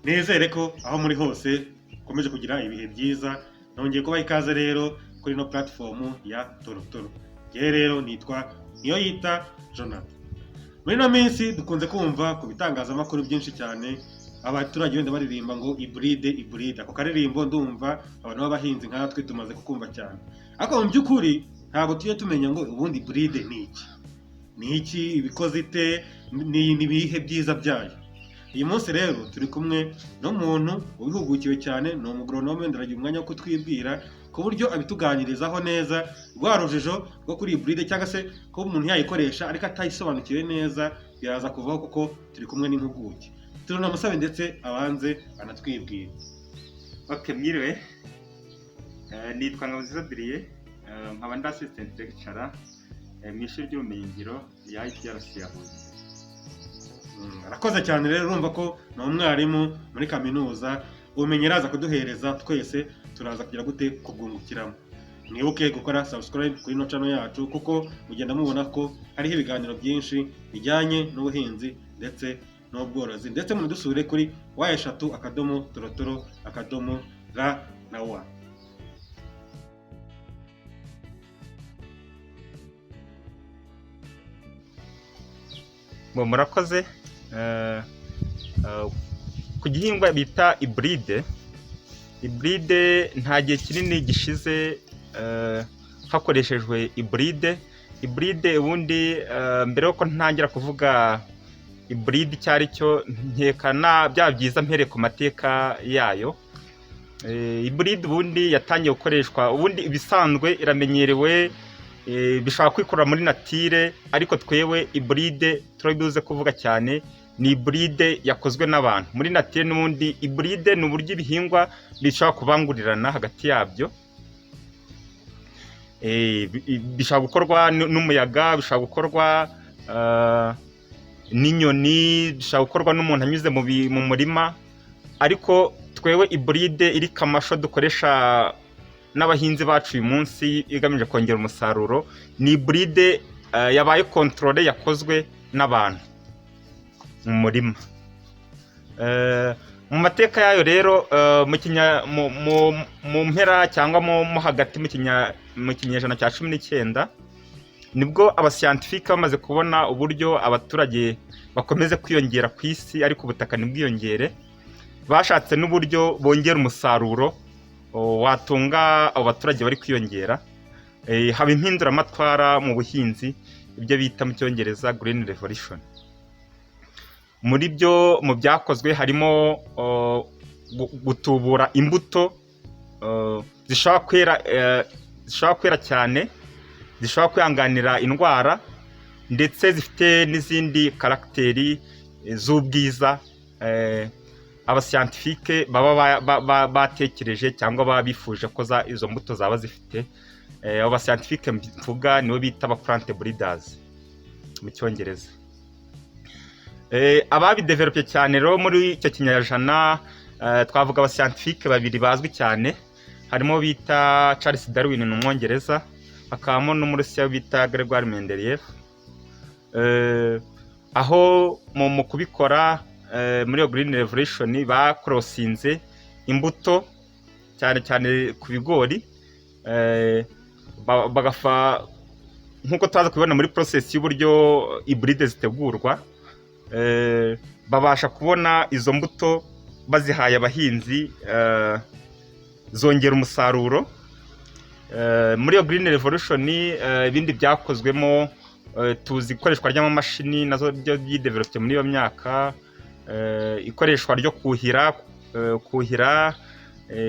Nezere ko aho muri hose ukomeje kugira ibihe byiza. Nongeye kubaha ikaze rero kuri no platform ya Torotoro. Ngewe rero nitwa Niyoyita Jonathan. Muri ino minsi dukunze kumva ku bitangazamakuru byinshi cyane abaturage wenda baririmba ngo iburide. Ako karirimbo ndumva abantu b'abahinzi nkatwe tumaze kukumva cyane. Ariko mu by'ukuri ntabwo tujye tumenya ngo ubundi iburide ni iki. Ni iki, ibikoze ite, ni ibihe byiza byayo. Uyu munsi rero turi kumwe n'umuntu ubihugukiwe cyane, ni umugoronome, ndaragira umwanya wo kutwibwira ku buryo abituganirizaho neza rwa rujijo rwo kuri iburide, cyangwa se ko umuntu yayikoresha ariko atayisobanukiwe neza biraza kuvaho kuko turi kumwe n'impuguke. Tunamusabe ndetse abanze anatwibwira. Mwiriwe, nitwa Ngabonziza Adrien, nkaba ndi assistant lecturer mu ishuri ry'ubumenyingiro rya IPRC ya Huye. Arakoze cyane rero, urumva ko ni umwarimu muri kaminuza, ubumenyi araza kuduhereza twese turaza kugira gute kubwungukiramo. Mwibuke gukora subscribe kuri no channel yacu kuko mugenda mubona ko hariho ibiganiro byinshi bijyanye n'ubuhinzi ndetse n'ubworozi, ndetse munadusure kuri y3.torotoro.ra. Murakoze. Ku gihingwa bita iburide nta gihe kinini gishize hakoreshejwe iburide ubundi mbere yuko ntangira kuvuga iburide icyo ari cyo, nkekana byaba byiza mpereye ku mateka yayo. Iburide ubundi yatangiye gukoreshwa, ubundi ibisanzwe iramenyerewe, bishobora kwikorera muri natire, ariko twewe iburide turabibuze kuvuga cyane. Ni iburide yakozwe n'abantu muri natire. N'ubundi iburide ni uburyo ibihingwa bishobora kubangurirana hagati yabyo. Bishobora gukorwa n'umuyaga, bishobora gukorwa n'inyoni, bishobora gukorwa n'umuntu anyuze mu murima. Ariko twewe iburide iri kamasho dukoresha n'abahinzi bacu uyu munsi igamije kongera umusaruro, ni iburide yabaye controle, yakozwe n'abantu mu murima. Mu mateka yayo rero, mu mpera cyangwa mo hagati mu kinyejana cya 19 nibwo abasiyantifike bamaze kubona uburyo abaturage bakomeze kwiyongera ku isi ariko ubutaka ntibwiyongere. Bashatse n'uburyo bongera umusaruro watunga abo baturage bari kwiyongera. Haba impinduramatwara mu buhinzi, ibyo bita mu cyongereza green revolution. Muri byo mu byakozwe harimo gutubura imbuto zishobora kwera cyane, zishobora kwihanganira indwara, ndetse zifite n'izindi karagiteri z'ubwiza abasiyantifike baba batekereje cyangwa baba bifuje ko izo mbuto zaba zifite. Abo basiyantifike mvuga nibo bita aba plant breeders mu cyongereza. Ababidevelope cyane rero muri icyo kinyejana twavuga abasiyantifike babiri bazwi cyane. Harimo bita Charles Darwin, ni umwongereza, hakabamo n'umurusiya bita Gregoire Mendeleev. Aho mu kubikora muri iyo green revolution bakorosinze imbuto cyane cyane ku bigori, bagafa nk'uko tuza kubibona muri process y'uburyo iburide zitegurwa. Babasha kubona izo mbuto bazihaye abahinzi, zongera umusaruro. Muri iyo green revolution ibindi byakozwemo, tuzi ikoreshwa ry'amamashini, nazo byo byidevelope muri iyo myaka. Ikoreshwa ryo kuhira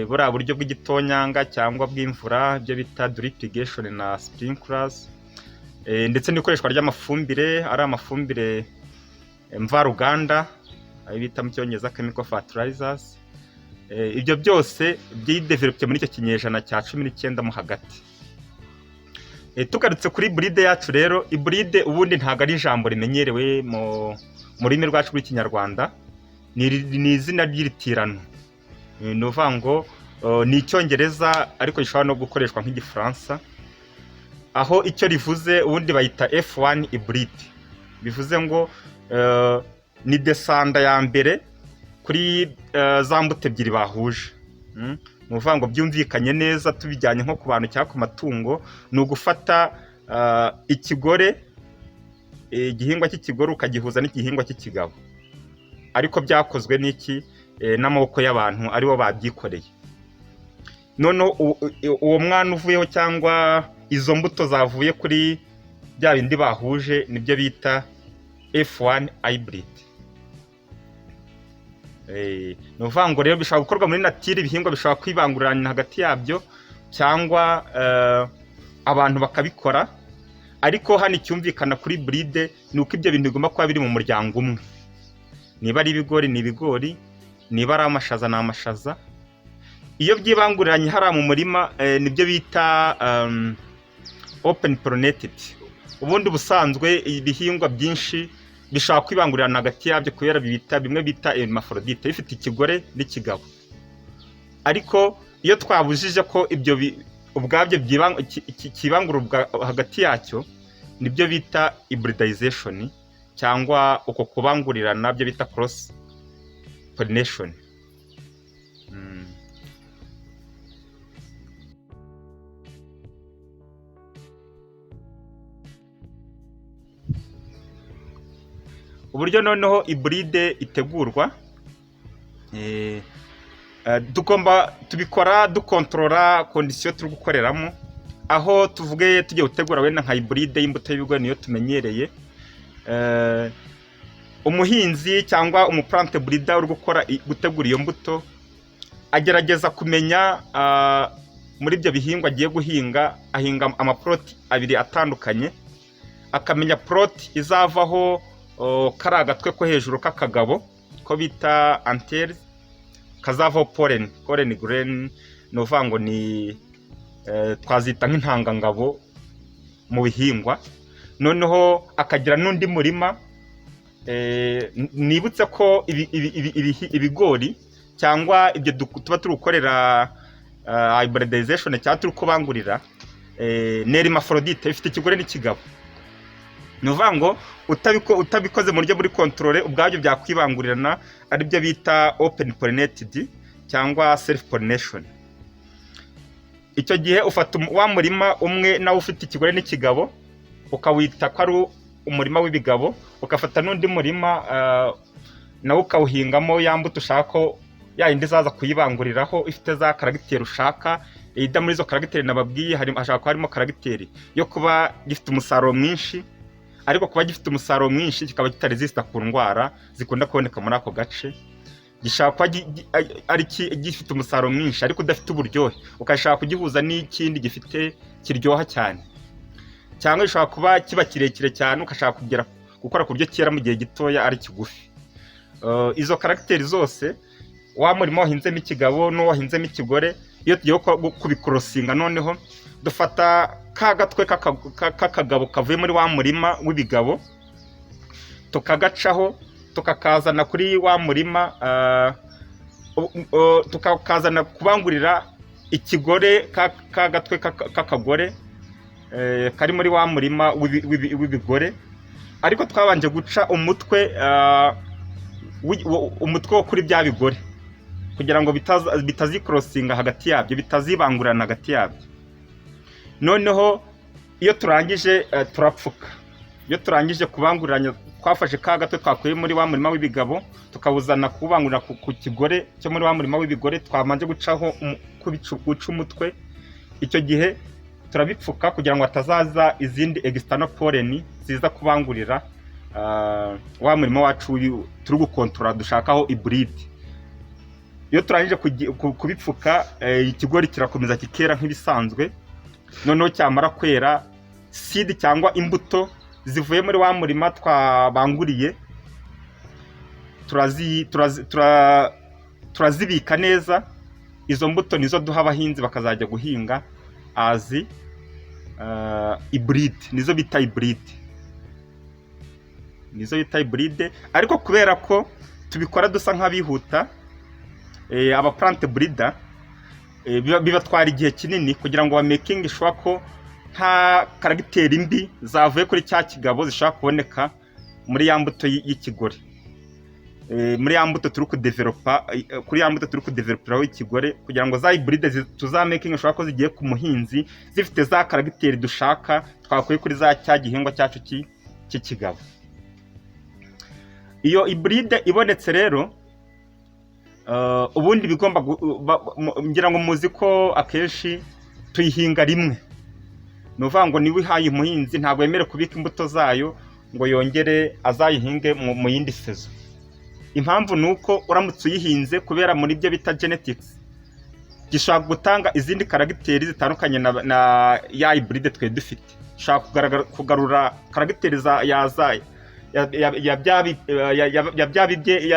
buriya buryo bw'igitonyanga cyangwa bw'imvura, byo bita drip irrigation na sprinklers, ndetse n'ikoreshwa ry'amafumbire, ari amafumbire mvaruganda, ayo bita mu cyongereza chemical fertilizers. Ibyo byose byidevelope muri icyo kinyejana cya 19 mo hagati. Tugarutse kuri iburide yacu rero, iburide ubundi ntabwo ari ijambo rimenyerewe mu rurimi rwacu rw'ikinyarwanda, ni izina ry'iritirano. Ni uvuga ngo ni icyongereza ariko gishobora no gukoreshwa nk'igifaransa, aho icyo rivuze ubundi bayita F1 iburide. Bivuze ngo ni desanda ya mbere kuri za mbuto ebyiri bahuje. Mu kuvuga ngo byumvikanye neza tubijyanye nko ku bantu cyangwa ku matungo, ni ugufata ikigore, igihingwa cy'ikigore ukagihuza n'igihingwa cy'ikigabo, ariko byakozwe n'iki? N'amaboko y'abantu aribo babyikoreye. Noneho uwo mwana uvuyeho cyangwa izo mbuto zavuye kuri bya bindi bahuje nibyo bita F1 hybrid. Ni ukuvuga ngo rero bishobora gukorwa muri natire, ibihingwa bishobora kwibanguranya hagati yabyo cyangwa abantu bakabikora, ariko hano icyumvikana kuri buride ni uko ibyo bintu bigomba kuba biri mu muryango umwe. Niba ari ibigori ni ibigori, niba ari amashaza ni amashaza. Iyo byibanguranye hariya mu murima nibyo bita open pollinated. Ubundi busanzwe ibihingwa byinshi bishobora kwibangurirana hagati yabyo kubera bimwe bita hermaphrodite, bifite ikigore n'ikigabo. Ariko iyo twabujije ko ibyo ubwabyo kibangura hagati yacyo, nibyo bita hybridization cyangwa uko kubangurirana byo bita cross pollination. Uburyo noneho hybride itegurwa, tubikora dukontorora kondisiyo turi gukoreramo. Aho tuvuge tugiye gutegura wenda nka hybride y'imbuto y'ibigori niyo tumenyereye, umuhinzi cyangwa umuplante breeder uri gutegura iyo mbuto agerageza kumenya muri ibyo bihingwa agiye guhinga, ahinga amaploti abiri atandukanye, akamenya ploti izavaho kari agatwe ko hejuru k'akagabo ko bita anteri, kazavaho pollen grain. Ni ukuvuga ngo ni twazita nk'intangangabo mu bihingwa. Noneho akagira n'undi murima, nibutse ko ibigori cyangwa ibyo tuba turi gukorera hybridization cyangwa turi kubangurira ni hermaphrodite, bifite ikigore n'ikigabo. Ni ukuvuga ngo utabikoze mu buryo buri controle ubwabyo byakwibangurirana, aribyo bita open pollinated cyangwa self pollination. Icyo gihe ufata wa murima umwe nawe ufite ikigore n'ikigabo ukawita ko ari umurima w'ibigabo, ukafata n'undi murima nawe ukawuhingamo ya mbuto ushaka ko yayindi zaza kuyibanguriraho ifite za karagiteri ushaka. Ida muri izo karagiteri nababwiye hashaka ko harimo karagiteri yo kuba gifite umusaruro mwinshi, ariko kuba gifite umusaruro mwinshi kikaba kitaresista ku ndwara zikunda kuboneka muri ako gace. Gishaka kuba ari gifite umusaruro mwinshi ariko udafite uburyohe, ukashaka kugihuza n'ikindi gifite kiryoha cyane, cyangwa gishobora kuba kiba kirekire cyane ukashaka gukora ku buryo cyera mu gihe gitoya ari kigufi. Izo karagiteri zose wa murima wahinzemo ikigabo n'uwo wahinzemo ikigore, iyo tugiye kubikorosinga noneho dufata ka gatwe k'akagabo kavuye muri wa murima w'ibigabo tukagacaho tukakazana kuri wa murima, tukakazana kubangurira ikigore ka gatwe k'akagore kari muri wa murima w'ibigore. Ariko twabanje guca umutwe wo kuri bya bigore kugira ngo bitazikorosinga hagati yabyo, bitazibangurana hagati yabyo. Noneho iyo turangije turapfuka. Iyo turangije kubanguranya, twafashe ka gato twakuye muri wa murima w'ibigabo tukawuzana kubangurira ku kigore cyo muri wa murima w'ibigore twamanje gucaho guca umutwe. Icyo gihe turabipfuka kugira ngo hatazaza izindi external pollen ziza kubangurira wa murima wacu turi gukontorora dushakaho hybride. Iyo turangije kubipfuka, ikigori kirakomeza kikera nk'ibisanzwe. Noneho cyamara kwera, seed cyangwa imbuto zivuye muri wa murima twabanguriye turazibika neza. Izo mbuto nizo duha abahinzi bakazajya guhinga as hybrid, nizo bita hybrid. Ariko kubera ko tubikora dusa nk'abihuta, aba plant breeder bibatwara igihe kinini kugira ngo making sure ko nta karagiteri mbi zavuye kuri cya kigabo zishaka kuboneka muri ya mbuto y'ikigore. muri ya mbuto turi kudevelopa, kuri ya mbuto turi kudeveloperaho ikigore, kugira ngo za hybride tuzamakinga ushobora ko zigiye ku muhinzi zifite za karagiteri dushaka twakuye kuri za cya gihingwa cyacu cy'ikigabo. Iyo hybride ibonetse rero, ubundi bigomba ngira ngo muzi ko akenshi tuyihinga rimwe. Ni ukuvuga ngo niba uhaye umuhinzi ntabwo yemerewe kubika imbuto zayo ngo yongere azayihinge mu yindi sezo. Impamvu ni uko uramutse uyihinze, kubera muri byo bita genetics, gishobora gutanga izindi karagiteri zitandukanye na ya hybride twe dufite. Ushobora kugarura karagiteri ya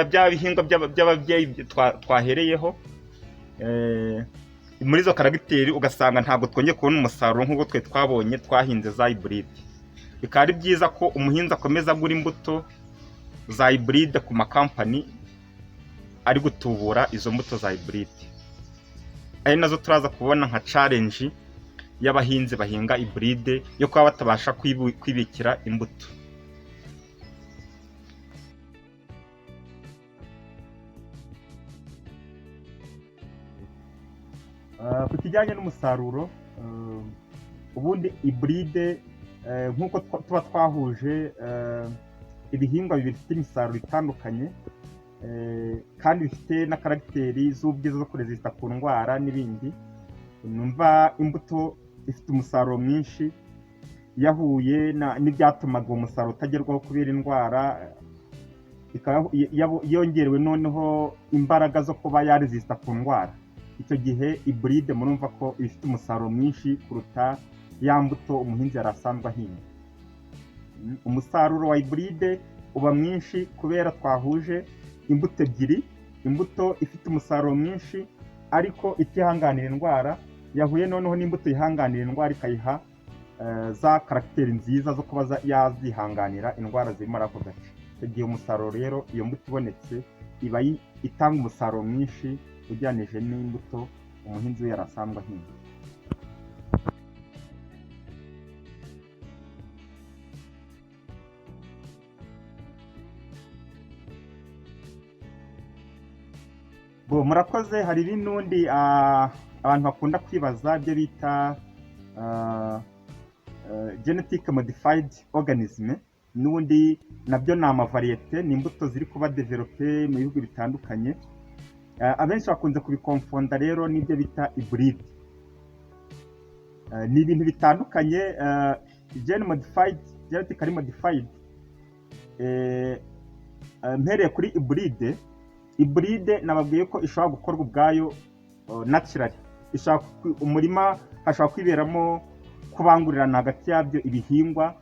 bya bihingwa by'ababyeyi twahereyeho, muri izo karagiteri ugasanga ntabwo twongeye kubona umusaruro nk'uko twe twabonye twahinze za hybride. Bikaba ari byiza ko umuhinzi akomeza agura imbuto za hybride ku makampani ari gutubura izo mbuto za hybride. Ari nazo turaza kubona nka challenge y'abahinzi bahinga hybride yo kuba batabasha kwibikira imbuto. Ku kijyanye n'umusaruro, ubundi hybride nk'uko tuba twahuje ibihingwa bibiri bifite imisaruro itandukanye, kandi bifite na karagiteri z'ubwiza zo kurezista ku ndwara n'ibindi. Numva imbuto ifite umusaruro mwinshi yahuye n'ibyatumaga uwo musaruro utagerwaho kubera indwara, yongerewe noneho imbaraga zo kuba yarezista ku ndwara. Icyo gihe hybride murumva ko ifite umusaruro mwinshi kuruta ya mbuto umuhinzi yari asanzwe ahinga. Umusaruro wa hybride uba mwinshi kubera twahuje imbuto ebyiri, imbuto ifite umusaruro mwinshi ariko itihanganira indwara, yahuye noneho n'imbuto yihanganira indwara ikayiha za karagiteri nziza zo kuba yazihanganira indwara ziri muri ako gace. Icyo gihe umusaruro rero, iyo mbuto ibonetse iba itanga umusaruro mwinshi ugereranije n'imbuto umuhinzi we yari asanzwe ahinga. Murakoze. Hari n'undi abantu bakunda kwibaza ibyo bita genetic modified organism. N'ubundi nabyo ni amavariyete, ni imbuto ziri kuba develope mu bihugu bitandukanye. Abenshi bakunze kubikonfonda rero n'ibyo bita hybride. Ni ibintu bitandukanye. Genetically modified, mpereye kuri hybride nababwiye ko ishobora gukorwa ubwayo naturally. Umurima hashobora kwiberamo kubangurirana hagati yabyo ibihingwa,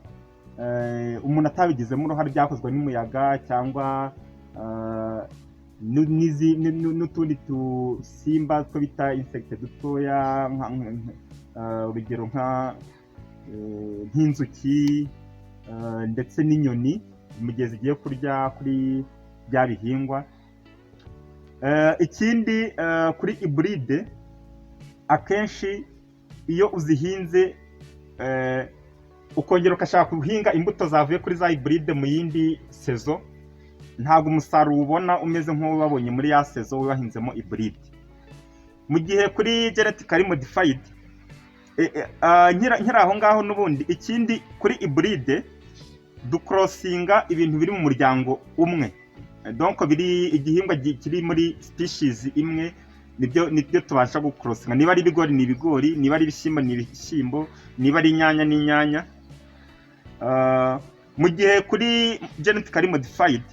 umuntu atabigizemo uruhare, byakozwe n'umuyaga cyangwa n'utundi dusimba two bita insecte dutoya, urugero nk'inzuki ndetse n'inyoni mu gihe zigiye kurya kuri bya bihingwa. Ikindi kuri hybride, akenshi iyo uzihinze ukongera ugashaka guhinga imbuto zavuye kuri za hybride mu yindi sezo, ntabwo umusaruro ubona umeze nk'uwo babonye muri ya sezo wahinzemo hybride. Mu gihe kuri genetically modified, nkiri aho ngaho n'ubundi, ikindi kuri hybride dukorosinga ibintu biri mu muryango umwe. Donc biri igihingwa kiri muri species imwe, nibyo tubasha gukorosinga. Niba ari ibigori ni ibigori, niba ari ibishyimbo ni ibishyimbo, niba ari inyanya ni inyanya. Mu gihe kuri genetically modified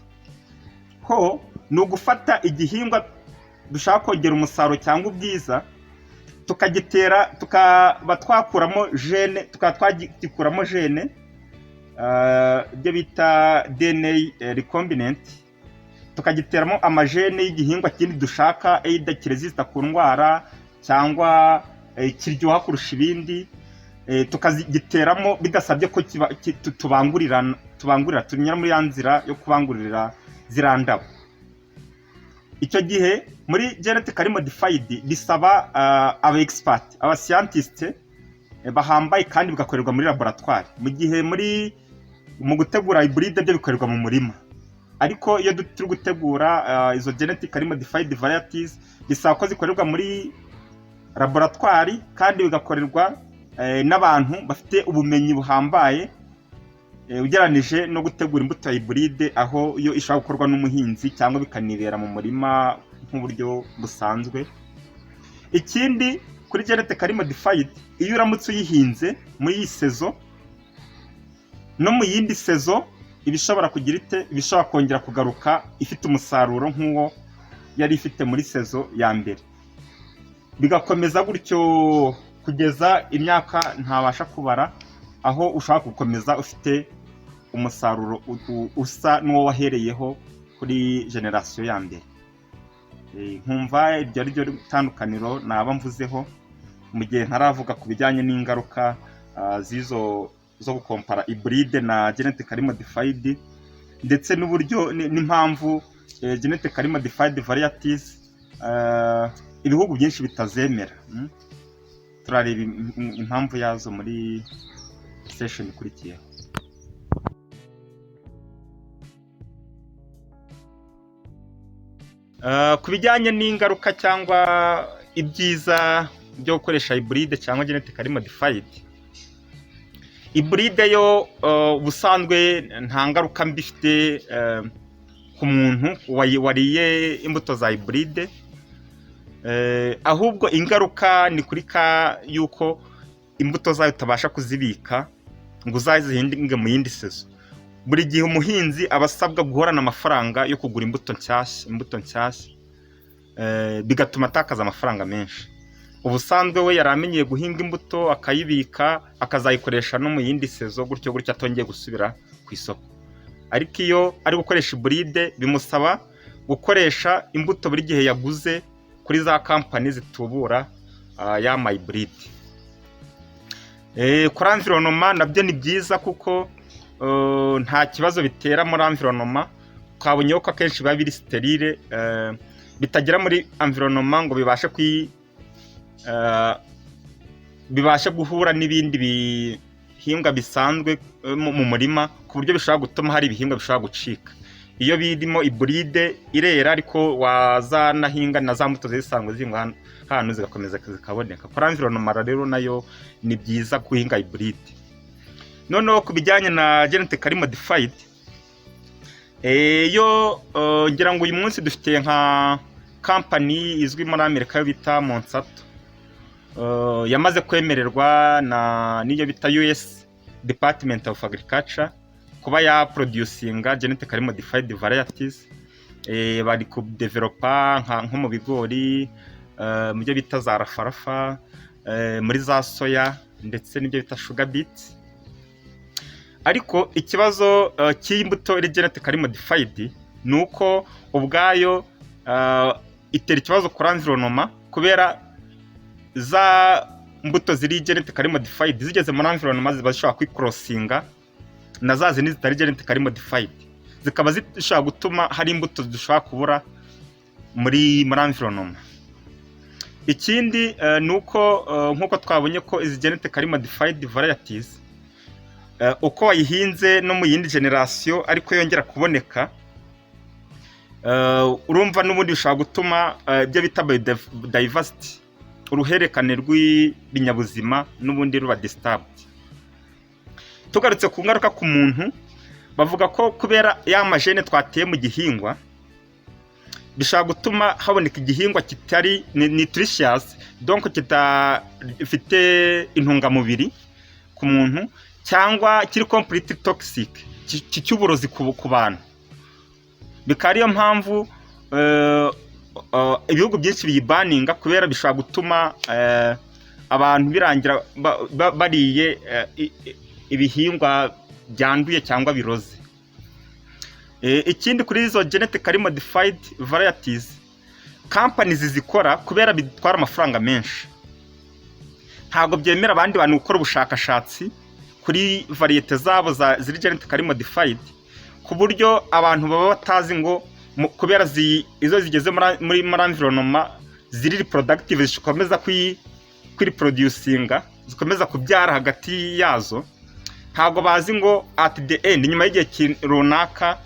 ho ni ugufata igihingwa dushaka kongera umusaruro cyangwa ubwiza, tukagitera, tukaba twakuramo gene, tukaba twagikuramo gene ibyo bita DNA recombinant, tukagiteramo amajene y'igihingwa kindi dushaka, either kiresista ku ndwara cyangwa kiryoha kurusha ibindi, tukagiteramo bidasabye ko tubangurira tunyura muri ya nzira yo kubangurira zirandabo. Icyo gihe muri genetically modified bisaba aba expert, aba scientist bahambaye kandi bigakorerwa muri laboratoire, mu gihe mu gutegura hybride byo bikorerwa mu murima. ariko iyo turi gutegura izo genetically modified varieties bisaba ko zikorerwa muri laboratwari kandi bigakorerwa n'abantu bafite ubumenyi buhambaye ugeranije no gutegura imbuto ya hybride, aho iyo ishobora gukorwa n'umuhinzi cyangwa bikanibera mu murima nk'uburyo busanzwe. Ikindi kuri genetically modified, iyo uramutse uyihinze muri iyi sezo no mu yindi sezo ibishobora kugira ibishobora kongera kugaruka ifite umusaruro nk'uwo yari ifite muri sezo ya mbere, bigakomeza gutyo kugeza imyaka ntabasha kubara, aho ushaka gukomeza ufite umusaruro usa n'uwo wahereyeho kuri generasiyo ya mbere. Nkumva iryo ari ryo itandukaniro naba mvuzeho mu gihe ntaravuga ku bijyanye n'ingaruka zo gukompara hybride na genetically modified, ndetse n'uburyo n'impamvu genetically modified varieties ibihugu byinshi bitazemera. Turareba impamvu yazo muri session ikurikiyeho. Ku bijyanye n'ingaruka cyangwa ibyiza byo gukoresha hybride cyangwa genetically modified, hybride yo ubusanzwe nta ngaruka mbi ifite ku muntu wariye imbuto za hybride, ahubwo ingaruka ni kuri yuko imbuto zayo utabasha kuzibika ngo uzazihinge mu yindi sezo. Buri gihe umuhinzi aba asabwa guhorana amafaranga yo kugura imbuto nshyashya, bigatuma atakaza amafaranga menshi. Ubusanzwe we yari amenyeye guhinga imbuto akayibika akazayikoresha no mu yindi sezo, gutyo atongeye gusubira ku isoko. Ariko iyo ari gukoresha hybride bimusaba gukoresha imbuto buri gihe yaguze kuri za kampani zitubura ya hybride. Kuri environnement nabyo ni byiza kuko nta kibazo bitera muri environnement. Twabonye ko akenshi biba biri sterile, bitagera muri environnement ngo bibashe guhura n'ibindi bihingwa bisanzwe mu murima, ku buryo bishobora gutuma hari ibihingwa bishobora gucika. Iyo birimo hybride irera, ariko wazanahinga na za mbuto zisanzwe zingwa hano zigakomeza zikaboneka. Kuri environnement rero nayo ni byiza guhinga hybride. Noneho ku bijyanye na genetically modified, yo ngira ngo uyu munsi dufite nka company izwi muri Amerika yo bita Monsanto, yamaze kwemererwa n'iyo bita US Department of Agriculture kuba ya producinga genetically modified varieties. Bari ku developa nko mu bigori, mu byo bita za rafarafa, muri za soya, ndetse n'ibyo bita sugar beets. Ariko ikibazo cy'imbuto iri genetically modified ni uko ubwayo itera ikibazo kuri environnement, kubera za mbuto ziri genetically modified zigeze muri environnement ziba zishobora kwicrossinga na za zindi zitari genetically modified, zikaba zishobora gutuma hari imbuto zishobora kubura muri environnement. Ikindi ni uko nk'uko twabonye ko izi genetically modified varieties uko wayihinze no mu yindi generation ariko yongera kuboneka, urumva n'ubundi bishobora gutuma ibyo bita biodiversity, uruhererekane rw'ibinyabuzima, n'ubundi ruba disturbed. Tugarutse ku ngaruka ku muntu, bavuga ko kubera ya majene twateye mu gihingwa bishobora gutuma haboneka igihingwa kitari nutritious, donc kitafite intungamubiri ku muntu, cyangwa kiri completely toxic, cy'uburozi ku bantu. Bikaba ariyo mpamvu ibihugu byinshi biyibaninga, kubera bishobora gutuma abantu birangira bariye ibihingwa byanduye cyangwa biroze. Ikindi kuri izo genetically modified varieties, companies zikora kubera bitwara amafaranga menshi, ntabwo byemera abandi bantu gukora ubushakashatsi kuri variete zabo ziri genetically modified, ku buryo abantu baba batazi ngo kubera izo zigeze muri environnement ziri reproductive, zikomeza kwiriproducinga, zikomeza kubyara hagati yazo, ntabwo bazi ngo at the end, nyuma y'igihe runaka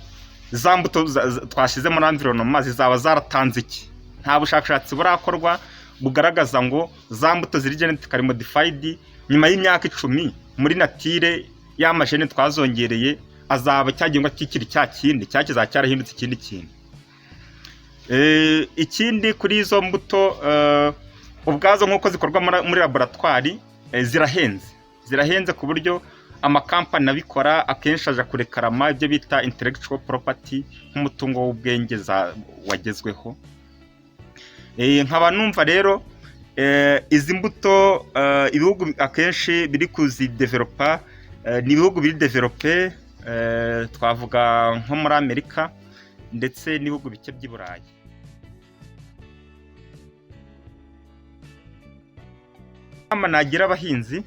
za mbuto twashyize muri environnement zizaba zaratanze iki? Nta bushakashatsi burakorwa bugaragaza ngo za mbuto ziri genetically modified nyuma y'imyaka 10 muri natire y'amajene twazongereye azaba cyagingwa kikiri cya kindi cyakizaba cyarahindutse ikindi kintu. Ikindi kuri izo mbuto ubwazo nk'uko zikorwa muri laboratoire zirahenze ku buryo amakampani abikora akenshi aja kurekarama ibyo bita intellectual property nk'umutungo w'ubwenge wagezweho. Nkaba numva rero izi mbuto ibihugu akenshi biri kuzidevelopa ni ibihugu biri develope, twavuga nko muri Amerika ndetse n'ibihugu bike by'i Burayi. Inama nagira abahinzi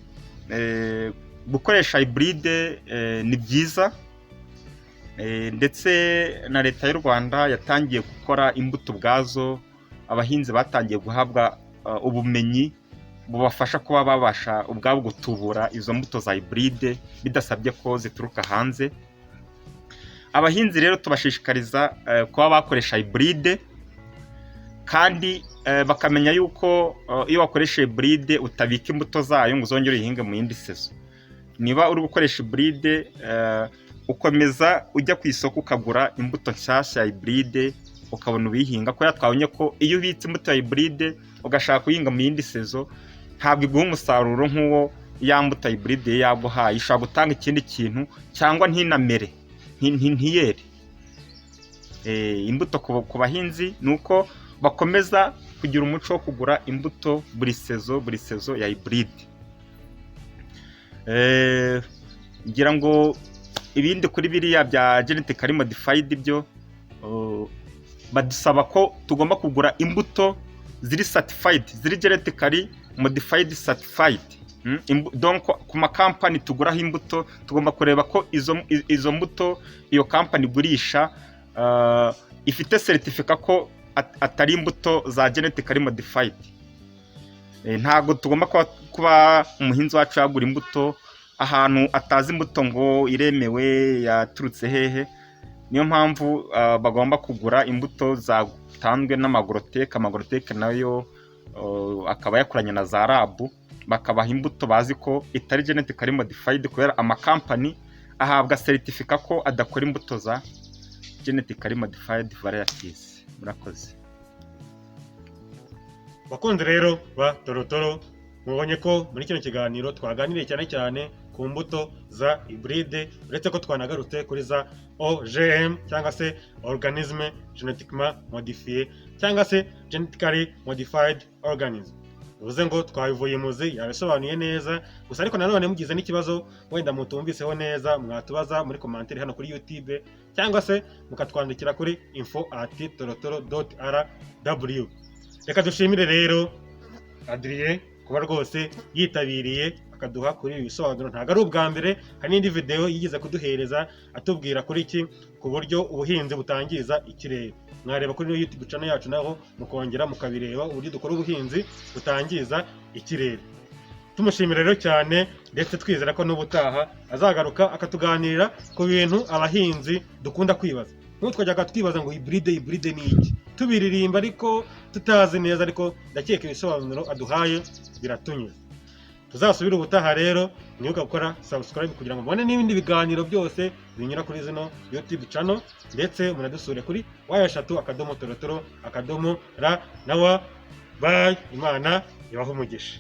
gukoresha hybride ni byiza, ndetse na leta y'u Rwanda yatangiye gukora imbuto ubwazo. Abahinzi batangiye guhabwa ubumenyi bubafasha kuba babasha ubwabo gutubura izo mbuto za hybride bidasabye ko zituruka hanze. Abahinzi rero tubashishikariza kuba bakoresha hybride, kandi bakamenya yuko iyo wakoresha hybride utabika imbuto zayo ngo uzongere uyihinge mu yindi sezo. Niba uri gukoresha hybride ukomeza ujya ku isoko ukagura imbuto nshyashya hybride ukabona ubihinga, ko twabonye ko iyo ubitse imbuto ya hybride ugashaka kuyihinga mu yindi sezo ntabwo iguha umusaruro nk'uwo ya mbuto hybride yaguhaye. Ishobora gutanga ikindi kintu cyangwa ntinamere ntiyere. Imbuto ku bahinzi nuko bakomeza kugira umuco wo kugura imbuto buri sezo ya hybride. Ngira ngo ibindi kuri biriya bya genetically modified byo badusaba ko tugomba kugura imbuto ziri certified, ziri genetically modified certified. Donc ku makampani tuguraho imbuto tugomba kureba ko izo mbuto iyo kampani igurisha ifite certificate ko atari imbuto za genetically modified. Ntago tugomba kuba umuhinzi wacu yagura imbuto ahantu atazi imbuto ngo iremewe yaturutse hehe. Niyo mpamvu bagomba kugura imbuto zatanzwe n'amagoroteke nayo akaba yakoranye na za lab, bakabaha imbuto bazi ko itari genetically modified, kubera amakampani ahabwa certificate ko adakora imbuto za genetically modified varieties. Murakoze. Bakunze rero ba Torotoro, mubonye ko muri kino kiganiro twaganiriye cyane ku mbuto za hybride, uretse ko twanagarutse kuri za OGM cyangwa se organisme genetically modifié cyangwa se genetically modified organism. Uvuze ngo twabivuye muzi yabisobanuye neza, gusa ariko nanone mugize n'ikibazo wenda mutumviseho neza mwatubaza muri commentaire hano kuri YouTube, cyangwa se mukatwandikira kuri info@torotoro.rw. Reka dushimire rero Adrien kuba rwose yitabiriye akaduha kuri ibi bisobanuro. Ntago ari ubwa mbere, hari n'indi video yigeze kuduhereza atubwira kuri iki ku buryo ubuhinzi butangiza ikirere. Mwareba kuri YouTube channel yacu naho mukongera mukabireba uburyo dukora ubuhinzi butangiza ikirere. Tumushimira rero cyane, ndetse twizera ko n'ubutaha azagaruka akatuganirira ku bintu abahinzi dukunda kwibaza. N'ubu twajyaga twibaza ngo hybride ni iki, tubiririmba ariko tutazi neza, ariko ndakeka ibisobanuro aduhaye biratunyuze. Tuzasubira ubutaha rero, mwibuka gukora subscribe kugira ngo mubone n'ibindi biganiro byose binyura kuri zino YouTube channel, ndetse munadusure kuri @torotoro.ra. Bye, Imana ibahe umugisha.